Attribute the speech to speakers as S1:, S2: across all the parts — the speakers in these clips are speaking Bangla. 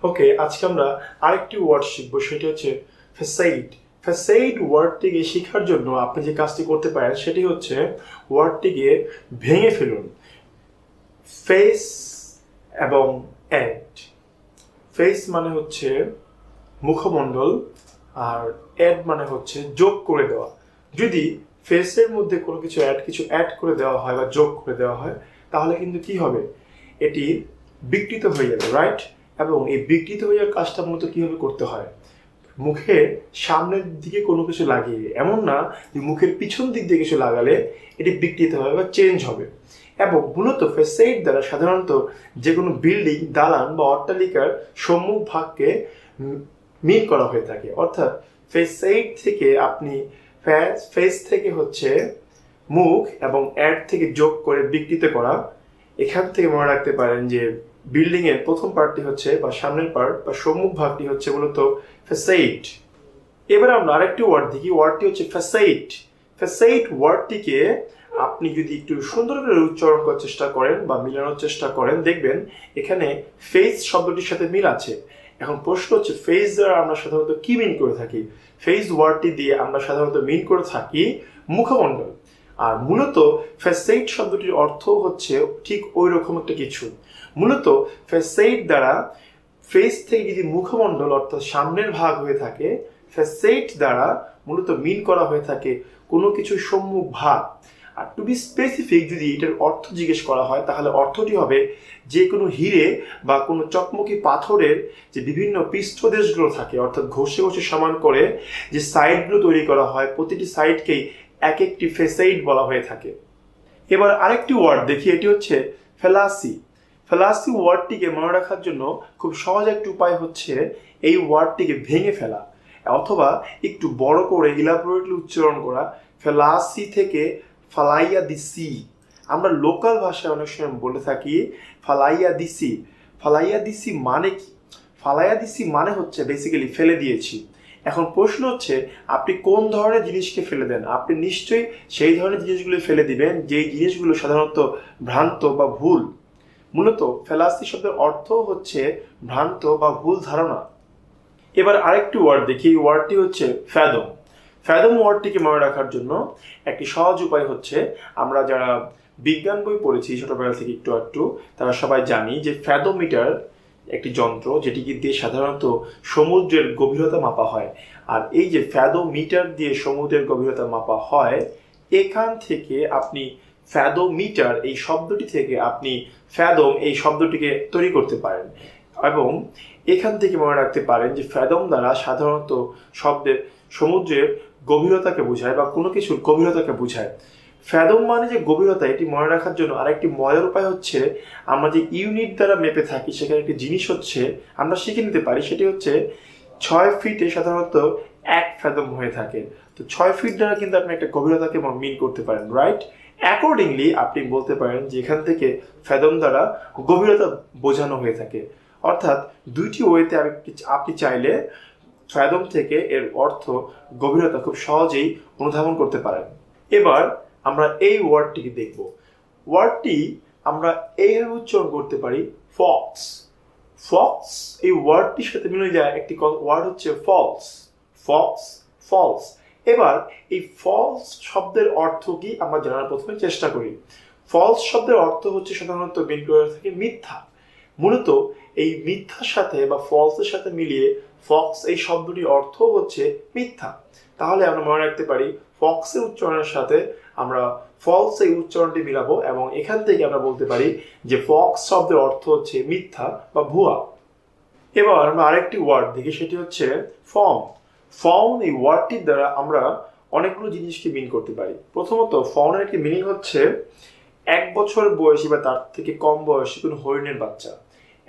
S1: ওকে, আজকে আমরা আরেকটি ওয়ার্ড শিখবো, সেটি হচ্ছে ফ্যাসাইড। ফ্যাসাইড ওয়ার্ডটিকে শেখার জন্য আপনি যে কাজটি করতে পারেন সেটি হচ্ছে ওয়ার্ডটিকে ভেঙে ফেলুন। ফেস এবং অ্যাড। ফেস মানে হচ্ছে মুখমণ্ডল, আর অ্যাড মানে হচ্ছে যোগ করে দেওয়া। যদি ফেসের মধ্যে কোনো কিছু অ্যাড করে দেওয়া হয় বা যোগ করে দেওয়া হয়, তাহলে কিন্তু কি হবে, এটি বিকৃত হয়ে যাবে, রাইট? এবং এই বিকৃত হয়ে যাওয়ার কাজটা মূলত কিভাবে করতে হয়, মুখের সামনের দিকে কোনো কিছু লাগিয়ে, এমন না যে মুখের পিছন দিক দিয়ে কিছু লাগালে এটি বিকৃত হবে বা চেঞ্জ হবে। এবং মূলত ফেসাইড দ্বারা সাধারণত যে কোনো বিল্ডিং, দালান বা অট্টালিকার সম্মুখ ভাগকে মিল করা হয়ে থাকে। অর্থাৎ ফেসাইড থেকে আপনি ফেস থেকে হচ্ছে মুখ এবং অ্যাড থেকে যোগ করে বিকৃত করা। এখান থেকে মনে রাখতে পারেন যে বিল্ডিং এর প্রথম পার্টটি হচ্ছে বা সামনের পার্ট বা সম্মুখ ভাগটি হচ্ছে মূলত ফ্যাসাইড। এবার আমরা আরেকটি ওয়ার্ড দেখি, ওয়ার্ডটি হচ্ছে ফ্যাসাইড। ফ্যাসাইড ওয়ার্ডটিকে আপনি যদি একটু সুন্দর করে উচ্চারণ করার চেষ্টা করেন বা মিলানোর চেষ্টা করেন, দেখবেন এখানে ফেস শব্দটির সাথে মিল আছে। এখন প্রশ্ন হচ্ছে, ফেস দ্বারা আমরা সাধারণত কি মিন করে থাকি? ফেস ওয়ার্ডটি দিয়ে আমরা সাধারণত মিন করে থাকি মুখমণ্ডল। আর মূলত ফ্যাসাইড শব্দটির অর্থ হচ্ছে ঠিক ওই রকম একটা কিছু। মূলত ফ্যাসাইড দ্বারা ফেস থেকে যদি মুখমণ্ডল অর্থাৎ সামনের ভাগ হয়ে থাকে, ফ্যাসাইড দ্বারা মূলত মিন করা হয়ে থাকে কোনো কিছু সম্মুখ ভাগ। আর টু বি স্পেসিফিক যদি এটার অর্থ জিজ্ঞেস করা হয়, তাহলে অর্থটি হবে যে কোনো হিরে বা কোনো চকমকি পাথরের যে বিভিন্ন পৃষ্ঠদেশগুলো থাকে, অর্থাৎ ঘষে ঘষে সমান করে যে সাইডগুলো তৈরি করা হয়, প্রতিটি সাইডকেই এক একটি ফ্যাসাইড বলা হয়ে থাকে। এবার আরেকটি ওয়ার্ড দেখি, এটি হচ্ছে ফ্যালাসি। ফ্যালাসি ওয়ার্ডটিকে মনে রাখার জন্য খুব সহজ একটি উপায় হচ্ছে এই ওয়ার্ডটিকে ভেঙে ফেলা, অথবা একটু বড় করে ইলাবোরেটলি উচ্চারণ করা। ফ্যালাসি থেকে ফালাইয়া দিসি। আমরা লোকাল ভাষায় অনেক সময় বলে থাকি ফালাইয়া দিসি। ফালাইয়া দিসি মানে কি? ফালাইয়া দিসি মানে হচ্ছে বেসিক্যালি ফেলে দিয়েছি। এখন প্রশ্ন হচ্ছে, আপনি কোন ধরনের জিনিসকে ফেলে দেন? আপনি নিশ্চয়ই সেই ধরনের জিনিসগুলো ফেলে দিবেন যেই জিনিসগুলো সাধারণত ভ্রান্ত বা ভুল। মূলত ফ্যালাসি শব্দের অর্থ হচ্ছে ভ্রান্ত বা ভুল ধারণা। এবার আরেকটি ওয়ার্ড দেখি, ওয়ার্ডটি হচ্ছে ফ্যাদম। ফ্যাদম ওয়ার্ডটিকে মনে রাখার জন্য একটি সহজ উপায় হচ্ছে, আমরা যারা বিজ্ঞান বই পড়েছি ছোটবেলা থেকে একটু একটু, তারা সবাই জানি যে ফ্যাদোমিটার একটি যন্ত্র যেটিকে দিয়ে সাধারণত সমুদ্রের গভীরতা মাপা হয়। আর এই যে ফ্যাদোমিটার দিয়ে সমুদ্রের গভীরতা মাপা হয়, এখান থেকে আপনি ফ্যাদোমিটার এই শব্দটি থেকে আপনি ফ্যাদম এই শব্দটিকে তৈরি করতে পারেন। এবং এখান থেকে মনে রাখতে পারেন যে ফ্যাদম দ্বারা সাধারণত শব্দের সমুদ্রের গভীরতাকে বোঝায় বা কোনো কিছুর গভীরতাকে বোঝায়। ফ্যাদম মানে যে গভীরতা, এটি মনে রাখার জন্য আরেকটি মজার উপায় হচ্ছে, আমরা যে ইউনিট দ্বারা মেপে থাকি সেখানে একটি জিনিস হচ্ছে আমরা শিখে নিতে পারি, সেটি হচ্ছে 6 ফিটে সাধারণত 1 ফ্যাদম হয়ে থাকে। তো 6 ফিট দ্বারা কিন্তু আপনি একটা গভীরতাকে মিন করতে পারেন, রাইট? অ্যাকর্ডিংলি আপনি বলতে পারেন যে এখান থেকে ফ্যাদম দ্বারা গভীরতা বোঝানো হয়ে থাকে। অর্থাৎ দুইটি ওয়েতে আপনি চাইলে ফ্যাদম থেকে এর অর্থ গভীরতা খুব সহজেই অনুধাবন করতে পারেন। এবার আমরা এই ওয়ার্ডটিকে দেখব। ওয়ার্ডটি আমরা এইভাবে উচ্চারণ করতে পারি, ফক্স। ফক্স এই ওয়ার্ডটির সাথে মিলে যায় একটি ওয়ার্ড হচ্ছে ফলস। Fox, false. এবার এই ফলস শব্দের অর্থ কি আমরা জানার প্রথমে চেষ্টা করি। ফলস শব্দের অর্থ হচ্ছে সাধারণত বের করে থাকে মিথ্যা। মূলত এই মিথ্যার সাথে বা ফলসের সাথে মিলিয়ে ফক্স এই শব্দটির অর্থ হচ্ছে মিথ্যা। তাহলে আমরা মনে রাখতে পারি ফক্সের উচ্চারণের সাথে আমরা ফলস এই উচ্চারণটি মিলাবো, এবং এখান থেকে আমরা বলতে পারি যে ফক্স শব্দের অর্থ হচ্ছে মিথ্যা বা ভুয়া। এবার আমরা আরেকটি ওয়ার্ড দেখি, সেটি হচ্ছে ফাউন। ফাউন এই ওয়ার্ডটির দ্বারা আমরা অনেকগুলো জিনিসকে মিন করতে পারি। প্রথমত ফাউনের একটি মিনিং হচ্ছে 1 বছর বয়সী বা তার থেকে কম বয়সী কোনো হরিণের বাচ্চা।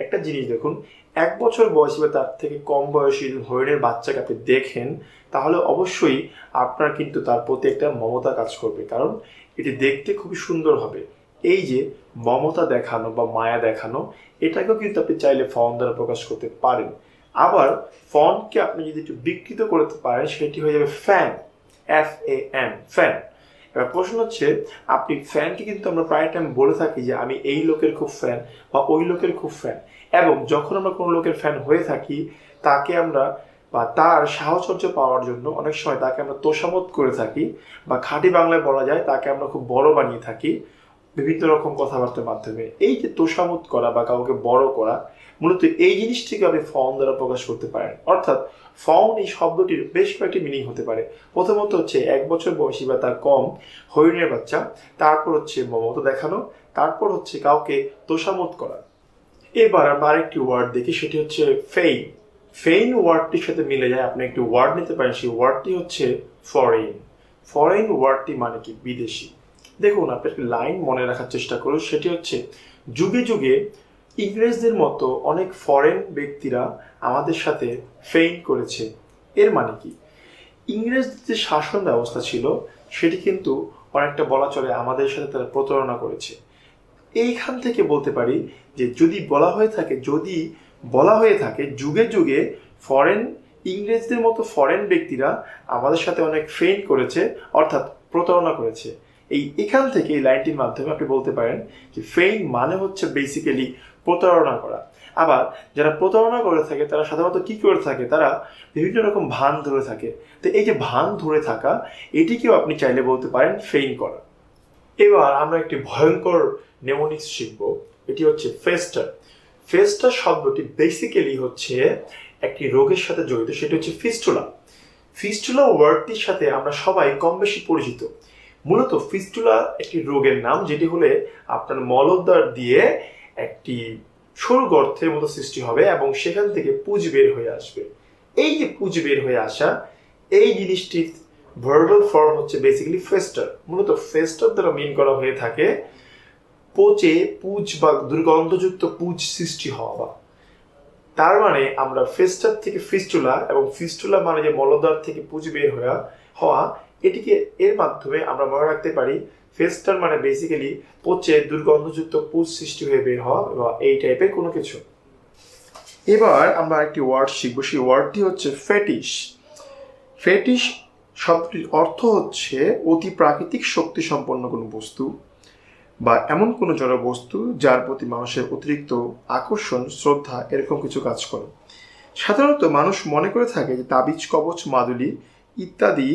S1: একটা জিনিস দেখুন, 1 বছর বয়সী বা তার থেকে কম বয়সী হরিণের বাচ্চাকে আপনি দেখেন, তাহলে অবশ্যই আপনার কিন্তু তার প্রতি একটা মমতা কাজ করবে, কারণ এটি দেখতে খুবই সুন্দর হবে। এই যে মমতা দেখানো বা মায়া দেখানো, এটাকেও কিন্তু আপনি চাইলে ফাউন দ্বারা প্রকাশ করতে পারেন। আবার ফনকে আপনি যদি একটু বিকৃত করতে পারেন, সেটি হয়ে যাবে ফ্যান। FAN, fan. এবার প্রশ্ন হচ্ছে, আপনি ফ্যানকে কিন্তু আমরা প্রায় টাইম বলে থাকি যে আমি এই লোকের খুব ফ্যান বা ওই লোকের খুব ফ্যান, এবং যখন আমরা কোনো লোকের ফ্যান হয়ে থাকি তাকে আমরা বা তার সাহচর্য পাওয়ার জন্য অনেক সময় তাকে আমরা তোষামোদ করে থাকি, বা খাঁটি বাংলায় বলা যায় তাকে আমরা খুব বড় বানিয়ে থাকি বিভিন্ন রকম কথাবার্তার মাধ্যমে। এই যে তোষামোদ করা বা কাউকে বড় করা, মূলত এই জিনিসটিকে আপনি ফাউন দ্বারা প্রকাশ করতে পারেন। অর্থাৎ ফাউন এই শব্দটির বেশ কয়েকটি মিনিং হতে পারে। প্রথমত হচ্ছে 1 বছর বয়সী বা তার কম হরিণের বাচ্চা, তারপর হচ্ছে মমতা দেখানো, তারপর হচ্ছে কাউকে তোষামোদ করা। এবার আমরা আরেকটি ওয়ার্ড দেখি, সেটি হচ্ছে ফেইন। ফেইন ওয়ার্ডটির সাথে মিলে যায়, আপনি একটি ওয়ার্ড নিতে পারেন, সেই ওয়ার্ডটি হচ্ছে ফরেন। ফরেন ওয়ার্ডটি মানে কি? বিদেশি। দেখুন, আপনি একটি লাইন মনে রাখার চেষ্টা করুন, সেটি হচ্ছে যুগে যুগে ইংরেজদের মতো অনেক ফরেন ব্যক্তিরা আমাদের সাথে ফেইন করেছে। এর মানে কি? ইংরেজদের যে শাসন ব্যবস্থা ছিল সেটি কিন্তু অনেকটা বলা চলে আমাদের সাথে তারা প্রতারণা করেছে। এইখান থেকে বলতে পারি যে যদি বলা হয়ে থাকে যুগে যুগে ইংরেজদের মতো ফরেন ব্যক্তিরা আমাদের সাথে অনেক ফেইন করেছে, অর্থাৎ প্রতারণা করেছে। এখান থেকে এই লাইনটির মাধ্যমে আপনি বলতে পারেন যে ফেইন মানে হচ্ছে বেসিক্যালি প্রতারণা করা। আবার যারা প্রতারণা করে থাকে তারা সাধারণত কি করে থাকে? তারা বিভিন্ন রকম ভান ধরে থাকে। তো এই যে ভান ধরে থাকা, এটিকেও আপনি চাইলে বলতে পারেন ফেইন করা। এবার আমরা একটি ভয়ঙ্কর নেমোনিক্স শিখব, এটি হচ্ছে ফেস্টার। ফেস্টার শব্দটি বেসিক্যালি হচ্ছে একটি রোগের সাথে জড়িত, সেটি হচ্ছে ফিস্টুলা। ফিস্টুলা ওয়ার্ডটির সাথে আমরা সবাই কম বেশি পরিচিত। মূলত ফিস্টুলা একটি রোগের নাম, যেটি হলে আপনার মলদ্বার দিয়ে একটি সরু গর্তের মতো সৃষ্টি হবে এবং সেখান থেকে পুঁজ বের হয়ে আসবে। এই যে পুঁজ বের হয়ে আসা, এই জিনিসটির ভার্বাল ফর্ম হচ্ছে বেসিক্যালি ফেস্টার। মূলত ফেস্টার দ্বারা মিন করা হয়ে থাকে পচে পুঁজ বা দুর্গন্ধযুক্ত পুঁজ সৃষ্টি হওয়া। তার মানে আমরা ফেস্টার থেকে ফিস্টুলা, এবং ফিস্টুলা মানে যে মলদ্বার থেকে পুঁজ বের হওয়া, এটিকে এর মাধ্যমে আমরা মনে রাখতে পারি ফেস্টার মানে বেসিক্যালি পচে দুর্গন্ধযুক্ত পুঁজ সৃষ্টি হয়ে বের হওয়া বা এই টাইপের কোনো কিছু। এবার আমরা একটি ওয়ার্ড শিখব, সেই ওয়ার্ডটি হচ্ছে ফেটিশ। ফেটিশ শব্দটির অর্থ হচ্ছে অতি প্রাকৃতিক শক্তি সম্পন্ন কোনো বস্তু বা এমন কোনো জড় বস্তু যার প্রতি মানুষের অতিরিক্ত আকর্ষণ, শ্রদ্ধা এরকম কিছু কাজ করে। সাধারণত মানুষ মনে করে থাকে যে তাবিজ, কবচ, মাদুলি ইত্যাদি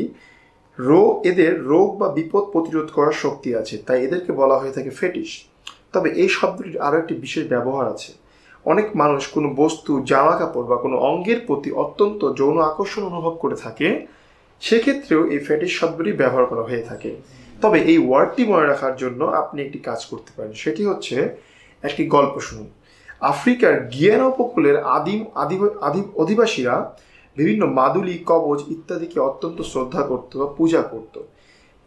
S1: এদের রোগ বা বিপদ প্রতিরোধ করার শক্তি আছে, তাই এদেরকে বলা হয়ে থাকে ফেটিশ। তবে এই শব্দটির আরও একটি বিশেষ ব্যবহার আছে। অনেক মানুষ কোনো বস্তু, জামা কাপড় বা কোনো অঙ্গের প্রতি অত্যন্ত যৌন আকর্ষণ অনুভব করে থাকে, সেক্ষেত্রেও এই ফেটিশ শব্দটি ব্যবহার করা হয়ে থাকে। তবে এই ওয়ার্ডটি মনে রাখার জন্য আপনি একটি কাজ করতে পারেন, সেটি হচ্ছে একটি গল্প শুনুন। আফ্রিকার গিয়ানা উপকূলের আদিম অধিবাসীরা বিভিন্ন মাদুলি, কবচ ইত্যাদিকে অত্যন্ত শ্রদ্ধা করত বা পূজা করত।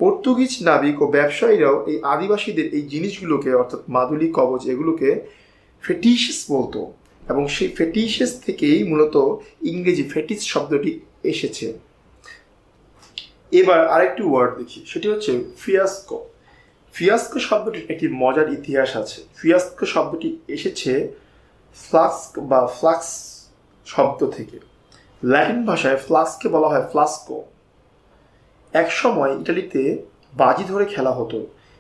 S1: পর্তুগিজ নাবিক ও ব্যবসায়ীরাও এই আদিবাসীদের এই জিনিসগুলোকে, অর্থাৎ মাদুলি, কবচ, এগুলোকে ফেটিশস বলতো, এবং সেই ফেটিশস থেকেই মূলত ইংরেজি ফেটিশ শব্দটি এসেছে। এবার আরেকটি ওয়ার্ড দেখি, সেটি হচ্ছে ফিয়াস্কো। ফিয়াস্কো শব্দটির একটি মজার ইতিহাস আছে। ফিয়াস্কো শব্দটি এসেছে ফ্লাস্ক বা ফ্লাক্স শব্দ থেকে। ল্যাটিন ভাষায় ফ্লাস্ককে বলা হয় ফ্লাস্কো। এক সময় ইটালিতে বাজি ধরে খেলা হতো।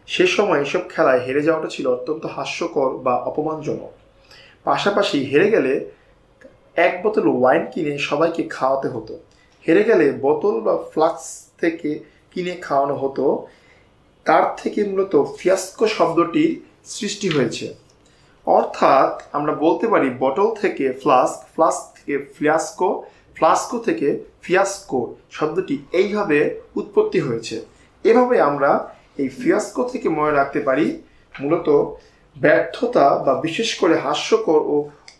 S1: সে সময় এসব খেলায় হেরে যাওয়াটা ছিল অত্যন্ত হাস্যকর বা অপমানজনক। পাশাপাশি হেরে গেলে 1 বোতল ওয়াইন কিনে সবাইকে খাওয়াতে হতো। হেরে গেলে বোতল বা ফ্লাক্স থেকে কিনে খাওয়ানো হতো। তার থেকে মূলত ফিয়াস্কো শব্দটির সৃষ্টি হয়েছে। অর্থাৎ আমরা বলতে পারি বটল থেকে ফ্লাস্ক, ফ্লাস্ক থেকে ফিয়াস্কো, ফ্লাস্কো থেকে ফিয়াস্কো শব্দটি এইভাবে উৎপত্তি হয়েছে। এভাবে আমরা এই ফিয়াস্কো থেকে মনে রাখতে পারি মূলত ব্যর্থতা বা বিশেষ করে হাস্যকর ও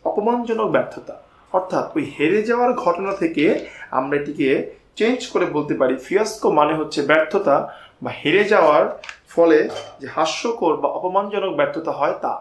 S1: অপমানজনক ব্যর্থতা। অর্থাৎ ওই হেরে যাওয়ার ঘটনা থেকে আমরা এটিকে চেঞ্জ করে বলতে পারি ফিয়াস্কো মানে হচ্ছে ব্যর্থতা বা হেরে যাওয়ার ফলে যে হাস্যকর বা অপমানজনক ব্যর্থতা হয় তা।